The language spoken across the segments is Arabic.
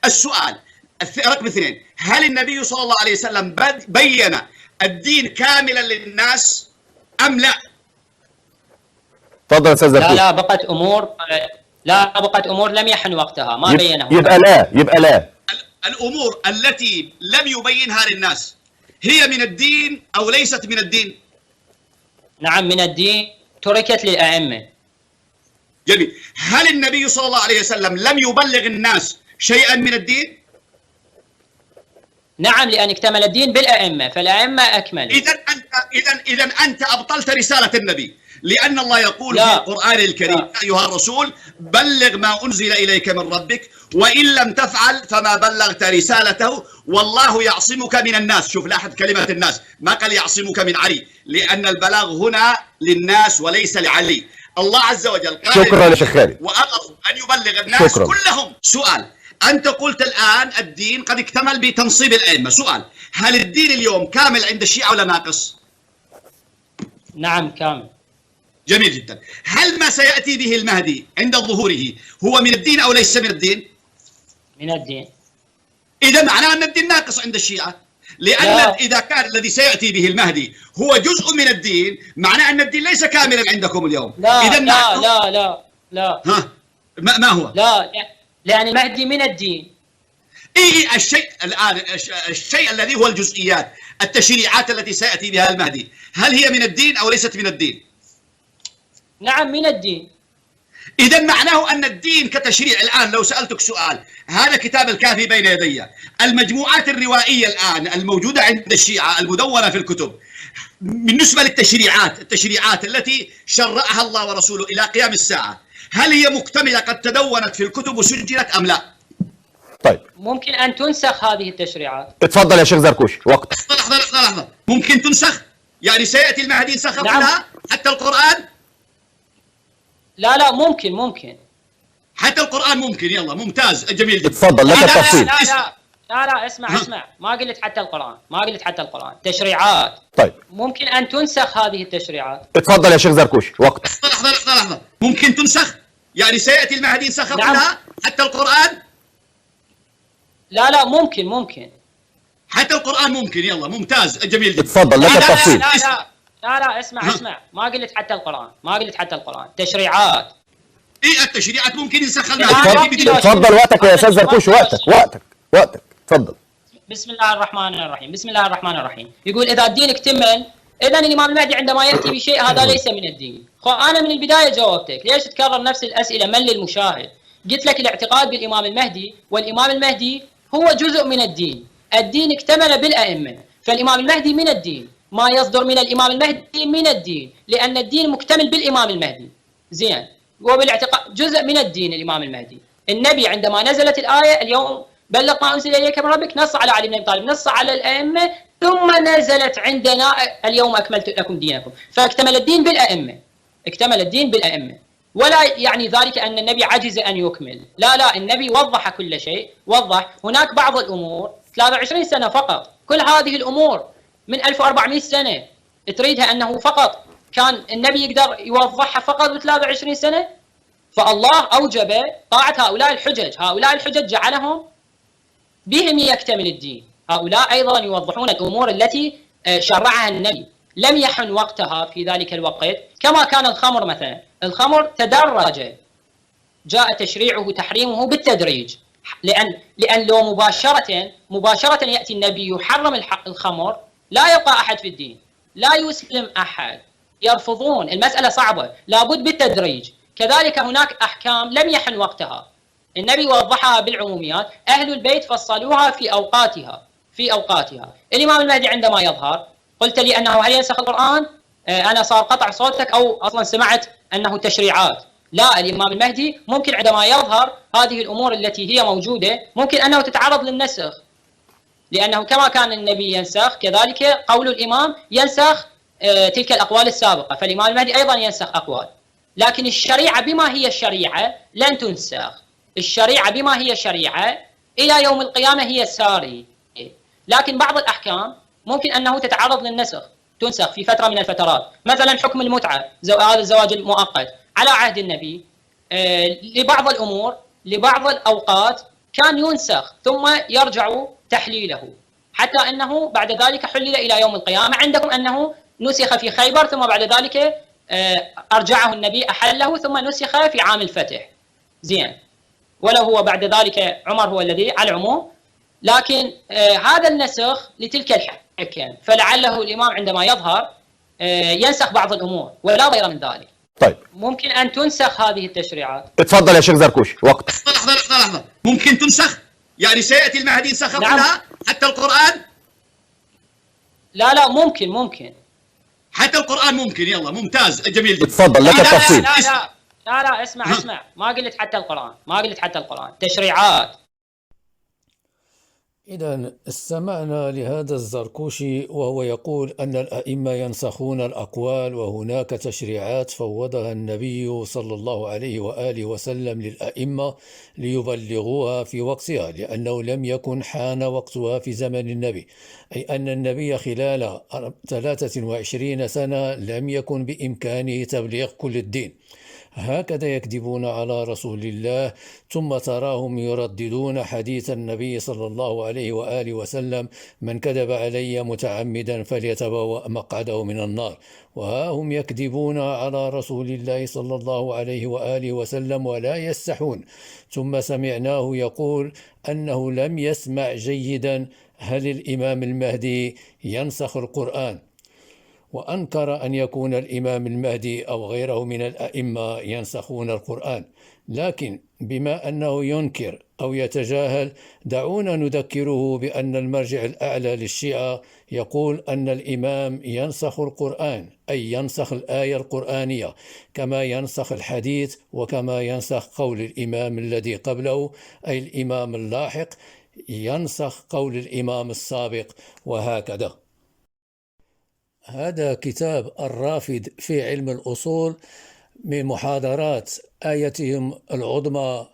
السؤال رقم 2، هل النبي صلى الله عليه وسلم بين الدين كاملا للناس أم لا؟ تفضل استاذ زركوش. لا بقت امور لم يحن وقتها، ما بينها. يبقى لا الامور التي لم يبينها للناس هي من الدين او ليست من الدين؟ نعم من الدين، تركت للائمه. جميل. هل النبي صلى الله عليه وسلم لم يبلغ الناس شيئا من الدين؟ نعم، لان اكتمل الدين بالائمه، فالائمه اكملوا. اذا انت ابطلت رساله النبي، لأن الله يقول في القرآن الكريم: يا أيها الرسول بلغ ما أنزل إليك من ربك وإن لم تفعل فما بلغت رسالته والله يعصمك من الناس. شوف، لاحظ كلمة الناس، ما قال يعصمك من علي، لأن البلاغ هنا للناس وليس لعلي. الله عز وجل قال: شكرا يا شيخ خالد، وأمر أن يبلغ الناس كلهم. سؤال، أنت قلت الآن الدين قد اكتمل بتنصيب الأئمة. سؤال، هل الدين اليوم كامل عند الشيعة ولا ناقص؟ نعم كامل. جميل جدا. هل ما سيأتي به المهدي عند ظهوره هو من الدين أو ليس من الدين؟ من الدين. إذا معناه أن الدين ناقص عند الشيعة، لأن إذا كان الذي سيأتي به المهدي هو جزء من الدين معناه أن الدين ليس كاملا عندكم اليوم. لا لا لا لا. ها، ما هو؟ لا، لأن المهدي من الدين. الشيء الذي هو الجزئيات، التشريعات التي سيأتي بها المهدي، هل هي من الدين أو ليست من الدين؟ نعم من الدين. إذا معناه أن الدين كتشريع. الآن لو سألتك سؤال، هذا كتاب الكافي بين يدي، المجموعات الروائية الآن الموجودة عند الشيعة المدونة في الكتب بالنسبة التشريعات التي شرعها الله ورسوله إلى قيام الساعة، هل هي مكتملة قد تدونت في الكتب وسجلت أم لا؟ طيب، ممكن أن تنسخ هذه التشريعات. اتفضل يا شيخ زركوش، وقت. لحظة، ممكن تنسخ؟ يعني سيأتي المهدي ينسخ كلها حتى القرآن؟ لا ممكن حتى القرآن ممكن. يلا ممتاز، جميل جدا. اتفضل لك التفصيل. لا اسمع، ما قلت حتى القرآن، تشريعات. طيب، ممكن أن تنسخ هذه التشريعات. اتفضل يا شيخ زركوش، وقت. لحظة، ممكن تنسخ؟ يعني سيأتي المهدي ينسخ كلها حتى القرآن؟ لا ممكن حتى القرآن ممكن. يلا ممتاز، جميل جدا. اتفضل لك التفصيل. لا اسمع، ما قلت حتى القرآن، تشريعات. التشريعات ممكن ينسخ المهدي. اتفضل وقتك يا استاذ زركوش، وقتك. اتفضل. بسم الله الرحمن الرحيم. يقول إذا الدين اكتمل، إذا الإمام المهدي عندما يأتي بشيء هذا ليس من الدين. أنا من البداية جاوبتك، ليش تكرر نفس الأسئلة؟ من للمشاهد. قلت لك الاعتقاد بالإمام المهدي، والإمام المهدي هو جزء من الدين. الدين اكتمل بالأئمة، فالإمام المهدي من الدين، ما يصدر من الإمام المهدي من الدين، لأن الدين مكتمل بالإمام المهدي. زين، وبالاعتقاد جزء من الدين الإمام المهدي. النبي عندما نزلت الآية اليوم بلغ ما أنزل إليك من ربك، نص على علي بن أبي طالب، نص على الأئمة، ثم نزلت عندنا اليوم أكملت لكم دينكم، فاكتمل الدين بالأئمة. ولا يعني ذلك أن النبي عجز أن يكمل، لا، النبي وضح كل شيء، وضح هناك بعض الأمور 23 سنة فقط. كل هذه الأمور من 1400 سنة تريدها أنه فقط كان النبي يقدر يوضحها فقط ب 23 سنة؟ فالله أوجب طاعة هؤلاء الحجج جعلهم بهم يكتمل الدين. هؤلاء أيضا يوضحون الأمور التي شرعها النبي، لم يحن وقتها في ذلك الوقت. كما كان الخمر مثلا، الخمر تدرج، جاء تشريعه تحريمه بالتدريج، لأن لو مباشرة يأتي النبي يحرم الخمر لا يبقى أحد في الدين، لا يسلم أحد، يرفضون. المسألة صعبة، لابد بالتدريج. كذلك هناك أحكام لم يحن وقتها، النبي وضحها بالعموميات، أهل البيت فصلوها في أوقاتها. الإمام المهدي عندما يظهر، قلت لي أنه هل ينسخ القرآن؟ أنا صار قطع صوتك أو أصلا سمعت أنه تشريعات. لا، الإمام المهدي ممكن عندما يظهر هذه الأمور التي هي موجودة ممكن أنه تتعرض للنسخ، لأنه كما كان النبي ينسخ كذلك قول الإمام ينسخ تلك الأقوال السابقة، فالإمام المهدي أيضا ينسخ أقوال. لكن الشريعة بما هي الشريعة لن تنسخ، الشريعة بما هي شريعة إلى يوم القيامة هي سارية. لكن بعض الأحكام ممكن أنه تتعرض للنسخ، تنسخ في فترة من الفترات. مثلا حكم المتعة، هذا الزواج المؤقت على عهد النبي، لبعض الأمور لبعض الأوقات كان ينسخ ثم يرجع تحليله، حتى أنه بعد ذلك حلل إلى يوم القيامة. عندكم أنه نسخ في خيبر ثم بعد ذلك أرجعه النبي أحله ثم نسخ في عام الفتح. زين، ولو هو بعد ذلك عمر هو الذي على العموم، لكن هذا النسخ لتلك الحكم، فلعله الإمام عندما يظهر ينسخ بعض الأمور ولا غير من ذلك. طيب ممكن أن تنسخ هذه التشريعات. اتفضل يا شيخ زركوش، وقت. لحظة، ممكن تنسخ؟ يعني سيأتي المهدي ينسخ نعم. كلها حتى القرآن؟ لا ممكن حتى القرآن ممكن. يلا ممتاز، جميل جدا. اتفضل لك التفصيل. لا اسمع ما قلت حتى القرآن، تشريعات. إذا استمعنا لهذا الزركوشي وهو يقول أن الأئمة ينسخون الأقوال، وهناك تشريعات فوضها النبي صلى الله عليه وآله وسلم للأئمة ليبلغوها في وقتها، لأنه لم يكن حان وقتها في زمن النبي، أي أن النبي خلال 23 سنة لم يكن بإمكانه تبليغ كل الدين. هكذا يكذبون على رسول الله، ثم تراهم يرددون حديث النبي صلى الله عليه وآله وسلم: من كذب علي متعمدا فليتبوأ مقعده من النار. وها هم يكذبون على رسول الله صلى الله عليه وآله وسلم ولا يستحون. ثم سمعناه يقول أنه لم يسمع جيدا هل الإمام المهدي ينسخ القرآن، وأنكر أن يكون الإمام المهدي أو غيره من الأئمة ينسخون القرآن. لكن بما أنه ينكر أو يتجاهل، دعونا نذكره بأن المرجع الأعلى للشيعة يقول أن الإمام ينسخ القرآن، أي ينسخ الآية القرآنية، كما ينسخ الحديث وكما ينسخ قول الإمام الذي قبله، أي الإمام اللاحق ينسخ قول الإمام السابق، وهكذا. هذا كتاب الرافد في علم الأصول من محاضرات آيتهم العظمى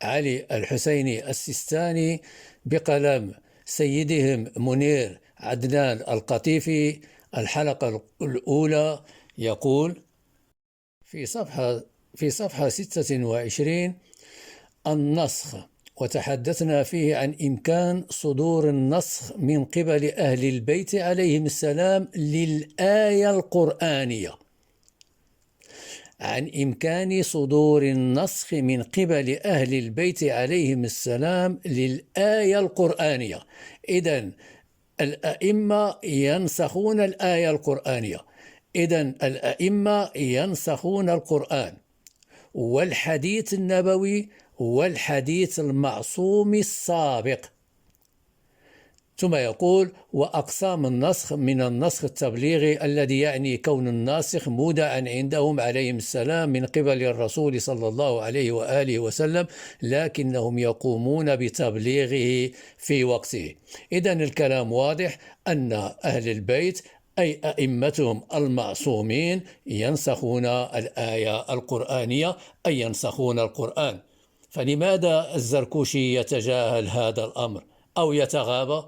علي الحسيني السيستاني بقلم سيدهم منير عدنان القطيفي، الحلقة الأولى. يقول في صفحة 26: النسخ، وتحدثنا فيه عن إمكان صدور النسخ من قبل أهل البيت عليهم السلام للآية القرآنية، عن إمكان صدور النسخ من قبل أهل البيت عليهم السلام للآية القرآنية. إذن الأئمة ينسخون الآية القرآنية، إذن الأئمة ينسخون القرآن والحديث النبوي والحديث المعصوم السابق. ثم يقول: وأقسام النسخ من النسخ التبليغي الذي يعني كون الناسخ مودعا عندهم عليهم السلام من قبل الرسول صلى الله عليه وآله وسلم، لكنهم يقومون بتبليغه في وقته. إذن الكلام واضح أن أهل البيت أي أئمتهم المعصومين ينسخون الآية القرآنية، أي ينسخون القرآن. فلماذا الزركوشي يتجاهل هذا الأمر أو يتغاضى؟